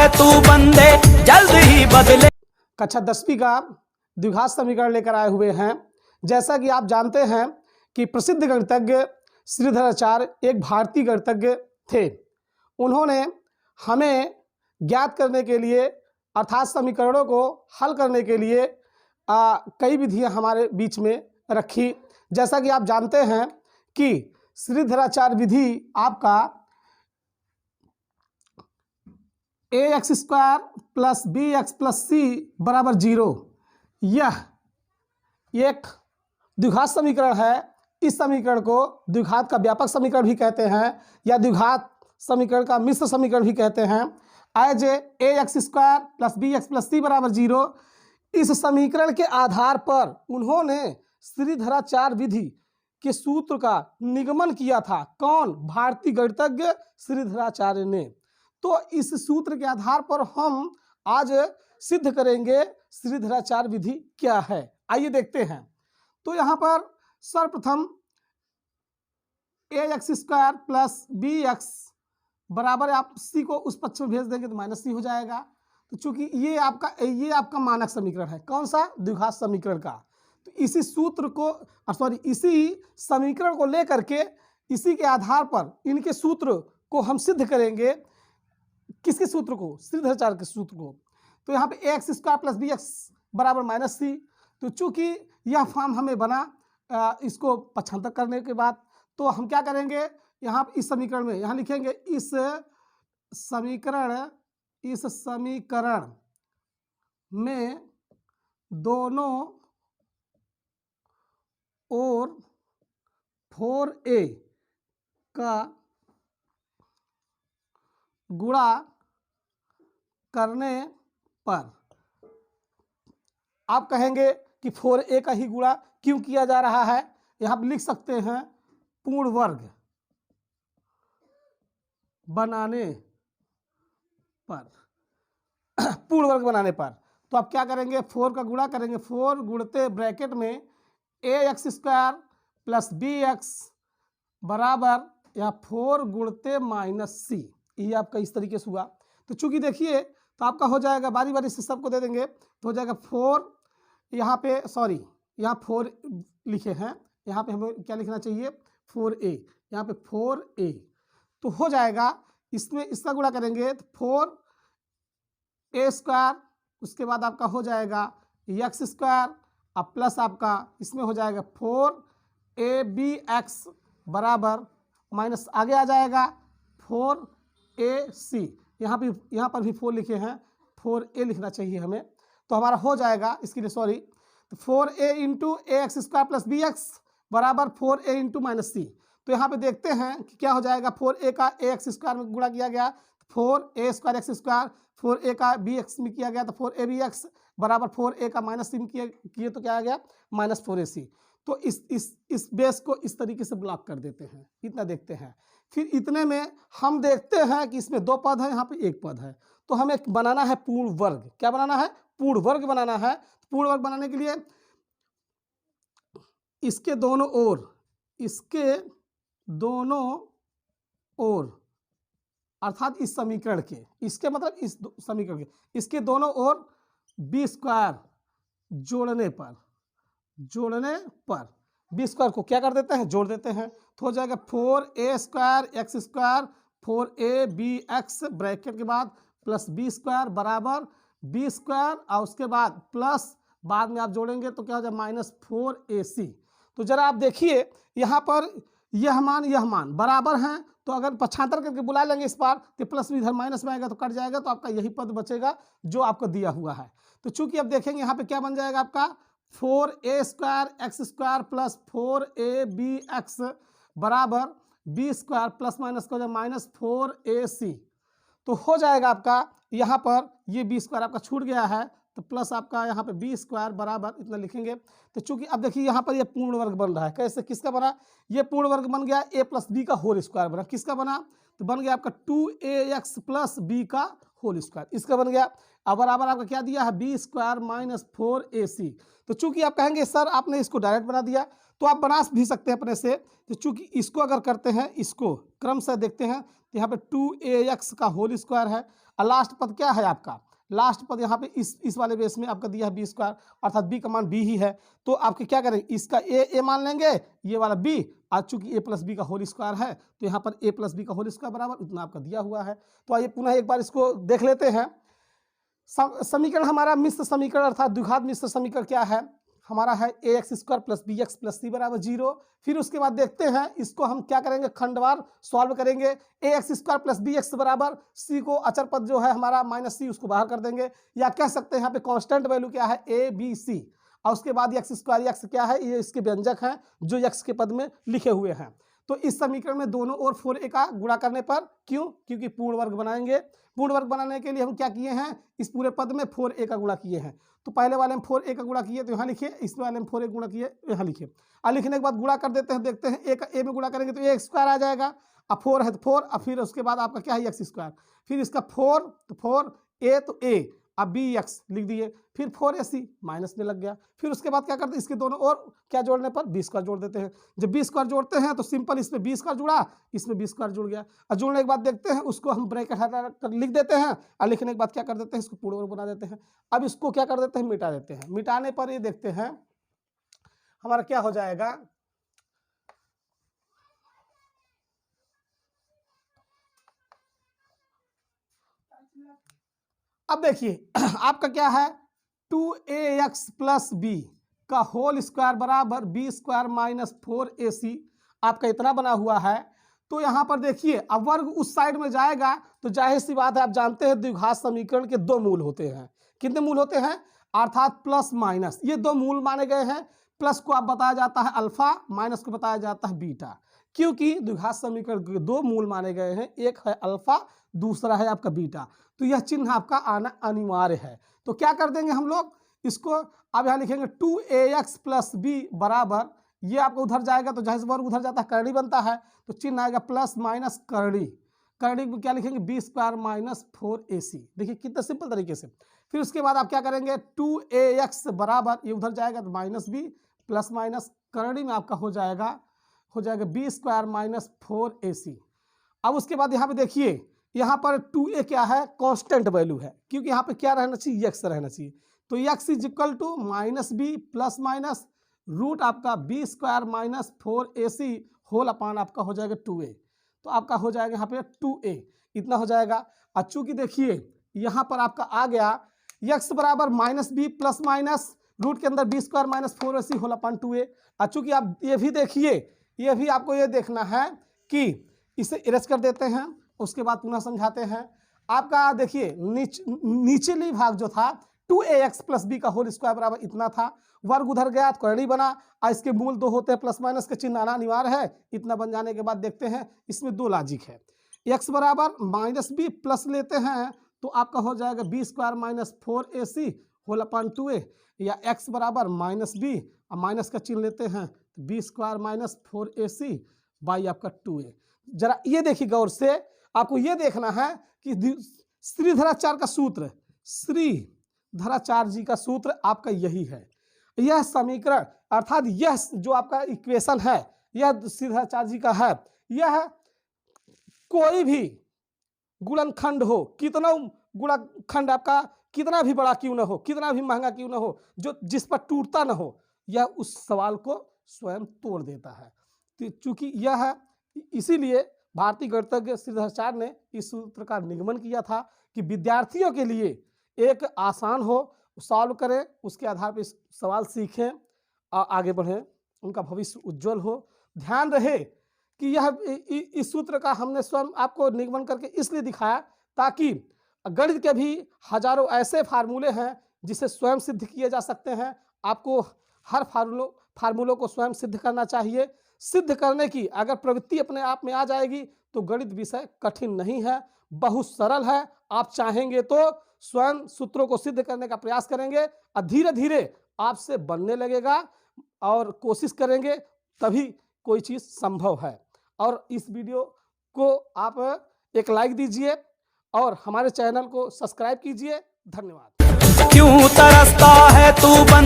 तू बंदे जल्द ही बदले। कक्षा 10वीं का द्विघात समीकरण लेकर आए हुए हैं। जैसा कि आप जानते हैं कि प्रसिद्ध गणितज्ञ श्रीधराचार्य एक भारतीय गणितज्ञ थे। उन्होंने हमें ज्ञात करने के लिए अर्थात समीकरणों को हल करने के लिए कई विधियां हमारे बीच में रखी। जैसा कि आप जानते हैं कि श्रीधराचार्य विधि आपका ax² plus bx plus c बराबर 0 यह एक द्विघात समीकरण है। इस समीकरण को द्विघात का व्यापक समीकरण भी कहते हैं या द्विघात समीकरण का मिश्र समीकरण भी कहते हैं। As ax² plus bx plus c बराबर 0 इस समीकरण के आधार पर उन्होंने श्रीधराचार्य विधि के सूत्र का निगमन किया था। कौन? भारतीय गणितज्ञ श्रीधराचार्य ने। तो इस सूत्र के आधार पर हम आज सिद्ध करेंगे श्रीधराचार्य विधि क्या है। आइए देखते हैं। तो यहाँ पर सर्वप्रथम ax² प्लस bx बराबर, आप c को उस पक्ष में भेज देंगे तो माइनस c हो जाएगा। तो चूंकि ये आपका मानक समीकरण है। कौन सा? द्विघात समीकरण का। तो इसी सूत्र को इसी समीकरण को लेकर के इसी के आधार पर इनके सूत्र को हम सिद्ध करेंगे। किसके सूत्र को? श्रीधराचार्य के सूत्र को। तो यहाँ पे ax² प्लस bx बराबर माइनस c। तो चूंकि यह फॉर्म हमें बना इसको पक्षांतर करने के बाद, तो हम क्या करेंगे, यहाँ इस समीकरण में यहाँ लिखेंगे इस समीकरण में दोनों ओर 4a का गुणा करने पर, आप कहेंगे कि 4a का ही गुणा क्यों किया जा रहा है। यहाँ पर लिख सकते हैं पूर्ण वर्ग बनाने पर। पूर्ण वर्ग बनाने पर तो आप क्या करेंगे, 4 का गुणा करेंगे। 4 गुणते ब्रैकेट में ax² प्लस bx बराबर या 4 गुणते माइनस c। ये आपका इस तरीके से हुआ। तो चूंकि देखिए, तो आपका हो जाएगा, बारी बारी से सबको दे देंगे तो हो जाएगा 4, यहाँ पे यहाँ 4 लिखे हैं, यहाँ पे हमें क्या लिखना चाहिए, 4a। यहाँ पे 4a तो हो जाएगा। इसमें इसका गुणा करेंगे तो 4a², उसके बाद आपका हो जाएगा x² अब प्लस आपका इसमें हो जाएगा 4abx बराबर माइनस आगे आ जाएगा 4ac। यहाँ पर भी 4 लिखे हैं, 4a लिखना चाहिए हमें। तो हमारा हो जाएगा, इसके लिए तो 4a into ax² plus bx बराबर 4a इंटू माइनस c। तो यहाँ पे देखते हैं कि क्या हो जाएगा। 4a का ax² में गुणा किया गया, 4a² x², 4a का bx में किया गया तो 4abx बराबर 4a का माइनस c में किए तो क्या आ गया, माइनस 4ac। तो इस बेस को इस तरीके से ब्लॉक कर देते हैं। इतना देखते हैं। फिर इतने में हम देखते हैं कि इसमें 2 पद है, यहाँ पे 1 पद है। तो हमें बनाना है पूर्ण वर्ग। क्या बनाना है? पूर्ण वर्ग बनाना है। पूर्ण वर्ग बनाने के लिए इसके दोनों ओर अर्थात इस समीकरण के, इसके मतलब इस समीकरण के, इसके दोनों ओर b² जोड़ने पर b² को क्या कर देते हैं, जोड़ देते हैं। तो हो जाएगा 4a² x² 4abx ब्रैकेट के बाद प्लस b² बराबर b² और उसके बाद प्लस बाद में आप जोड़ेंगे तो क्या हो जाएगा, माइनस 4ac। तो जरा आप देखिए, यहाँ पर यह मान बराबर हैं। तो अगर पक्षांतर करके बुला लेंगे इस बार तो प्लस भी इधर माइनस में आएगा तो कट जाएगा, तो आपका यही पद बचेगा जो आपको दिया हुआ है। तो चूंकि अब देखेंगे यहाँ पे क्या बन जाएगा आपका 4a² x² प्लस 4abx बराबर b² प्लस माइनस का माइनस 4ac। तो हो जाएगा आपका यहाँ पर ये b² आपका छूट गया है, तो प्लस आपका यहाँ पे b² बराबर इतना लिखेंगे। तो चूंकि अब देखिए यहाँ पर ये पूर्ण वर्ग बन रहा है। कैसे? किसका बना? ये पूर्ण वर्ग बन गया a प्लस b का होल स्क्वायर बना। किसका बना? तो बन गया आपका 2ax प्लस b का होल स्क्वायर, इसका बन गया। अब बराबर आपका क्या दिया है, b² माइनस 4ac। तो चूंकि आप कहेंगे सर आपने इसको डायरेक्ट बना दिया, तो आप बना भी सकते हैं अपने से। तो चूंकि इसको अगर करते हैं, इसको क्रम से देखते हैं तो यहाँ पे 2ax का होल स्क्वायर है और लास्ट पद क्या है आपका, लास्ट पद यहाँ पे इस वाले बेस में आपका दिया है बी स्क्वायर, अर्थात बी का मान बी ही है। तो आपके क्या करेंगे, इसका ए मान लेंगे, ये वाला बी, आज चूंकि ए प्लस बी का होल स्क्वायर है तो यहाँ पर ए प्लस बी का होल स्क्वायर बराबर इतना आपका दिया हुआ है। तो आइए पुनः एक बार इसको देख लेते हैं। समीकरण हमारा मिश्र समीकरण अर्थात द्विघात मिश्र समीकरण क्या है हमारा है ax square plus B X plus C बराबर 0। फिर उसके बाद देखते हैं इसको हम क्या करेंगे, खंडवार सॉल्व करेंगे। ax square plus B x बराबर सी को अचर पद जो है हमारा माइनस सी उसको बाहर कर देंगे, या कह सकते हैं यहाँ पे कांस्टेंट वैल्यू क्या है ए बी सी, और उसके बाद एक्स स्क्वायर एक्स क्या है, ये इसके व्यंजक हैं जो एक्स के पद में लिखे हुए हैं। तो इस समीकरण में दोनों ओर 4a का गुणा करने पर, क्यों, क्योंकि पूर्ण वर्ग बनाएंगे। पूर्ण वर्ग बनाने के लिए हम क्या किए हैं, इस पूरे पद में 4a का गुणा किए हैं। तो पहले वाले में 4a का गुणा किए तो यहाँ लिखिए, इस वाले में 4a गुणा किए यहाँ लिखिए, और लिखने के बाद गुणा कर देते हैं, देखते हैं a में गुणा करेंगे तो a स्क्वायर आ जाएगा, अब 4 है तो 4, और फिर उसके बाद आपका क्या है एक्स स्क्वायर, फिर इसका 4 तो 4 a तो a, अब बी एक्स लिख दिए, फिर 4ac माइनस में लग गया। फिर उसके बाद क्या करते हैं, इसके दोनों और क्या जोड़ने पर बी स्क्वायर जोड़ देते हैं। जब बी स्क्वायर जोड़ते हैं तो सिंपल इसमें बी स्क्वायर जुड़ा, इसमें बी स्क्वायर जुड़ गया, और जोड़ने के बाद देखते हैं उसको हम ब्रैकेट हटा कर लिख देते हैं, और लिखने के बाद क्या कर देते हैं, इसको पूर्ण वर्ग बना देते हैं। अब इसको क्या कर देते हैं, मिटा देते हैं। मिटाने पर ये देखते हैं हमारा क्या हो जाएगा, अब देखिए आपका क्या है 2ax प्लस बी का होल स्क्वायर बराबर बी स्क्वायर माइनस 4ac आपका इतना बना हुआ है। तो यहाँ पर देखिए अब वर्ग उस साइड में जाएगा तो जाहिर सी बात है, आप जानते हैं द्विघात समीकरण के दो मूल होते हैं। कितने मूल होते हैं, अर्थात प्लस माइनस, ये दो मूल माने गए हैं। प्लस को आप बताया जाता है अल्फा, माइनस को बताया जाता है बीटा, क्योंकि द्विघात समीकरण के दो मूल माने गए हैं, एक है अल्फा, दूसरा है आपका बीटा। तो यह चिन्ह आपका आना अनिवार्य है। तो क्या कर देंगे हम लोग इसको, अब यहाँ लिखेंगे 2ax प्लस बी बराबर, ये आपको उधर जाएगा तो जैसे वर्ग उधर जाता है करणी बनता है, तो चिन्ह आएगा प्लस माइनस करणी, करणी में क्या लिखेंगे बी स्क्वायर माइनस 4ac। देखिए कितना सिंपल तरीके से। फिर उसके बाद आप क्या करेंगे 2ax बराबर, ये उधर जाएगा तो माइनस बी प्लस माइनस करणी में आपका हो जाएगा बी स्क्वायर माइनस 4ac। अब उसके बाद यहाँ पे देखिए, यहाँ पर 2a क्या है, कांस्टेंट वैल्यू है, क्योंकि यहाँ पे क्या रहना चाहिए, x रहना चाहिए। तो x is equal to minus B plus minus root आपका B square minus 4ac whole upon आपका हो जाएगा 2a। तो आपका हो जाएगा यहाँ पे 2a इतना हो जाएगा। और चूंकि देखिए यहाँ पर आपका आ गया x बराबर minus B plus minus root के अंदर b square minus 4ac whole upon 2a। और चूंकि आप ये भी देखिए, ये भी आपको ये देखना है कि इसे इरेज कर देते हैं, उसके बाद पुनः समझाते हैं। आपका देखिए नीचली भाग जो था 2ax प्लस बी का होल स्क्वायर बराबर इतना था, वर्ग उधर गया तो करणी बना, और इसके मूल दो होते हैं, प्लस माइनस के चिन्ह आना अनिवार्य है। इतना बन जाने के बाद देखते हैं इसमें दो लॉजिक है, x बराबर माइनस बी प्लस लेते हैं तो आपका हो जाएगा b square minus 4ac whole upon 2a, या x बराबर माइनस बी और माइनस का चिन्ह लेते हैं तो B square minus 4ac by आपका 2a। जरा ये देखिए गौर से, आपको ये देखना है कि श्रीधराचार्य का सूत्र, श्रीधराचार्य जी का सूत्र आपका यही है। यह समीकरण अर्थात यह जो आपका इक्वेशन है, यह श्रीधराचार्य जी का है। यह कोई भी गुणनखंड हो, कितना गुणनखंड आपका कितना भी बड़ा क्यों ना हो, कितना भी महंगा क्यों ना हो, जो जिस पर टूटता ना हो, यह उस सवाल को स्वयं तोड़ देता है। तो चूंकि यह है, इसीलिए भारतीय गणितज्ञ श्रीधराचार्य ने इस सूत्र का निगमन किया था कि विद्यार्थियों के लिए एक आसान हो, सॉल्व करें, उसके आधार पर सवाल सीखें और आगे बढ़ें, उनका भविष्य उज्जवल हो। ध्यान रहे कि यह इस सूत्र का हमने स्वयं आपको निगमन करके इसलिए दिखाया ताकि गणित के भी हजारों ऐसे फार्मूले हैं जिसे स्वयं सिद्ध किए जा सकते हैं। आपको हर फार्मूलों को स्वयं सिद्ध करना चाहिए। सिद्ध करने की अगर प्रवृत्ति अपने आप में आ जाएगी तो गणित विषय कठिन नहीं है, बहुत सरल है। आप चाहेंगे तो स्वयं सूत्रों को सिद्ध करने का प्रयास करेंगे और धीरे धीरे आपसे बनने लगेगा, और कोशिश करेंगे तभी कोई चीज़ संभव है। और इस वीडियो को आप एक लाइक दीजिए और हमारे चैनल को सब्सक्राइब कीजिए। धन्यवाद। क्यों तरसता है तू बन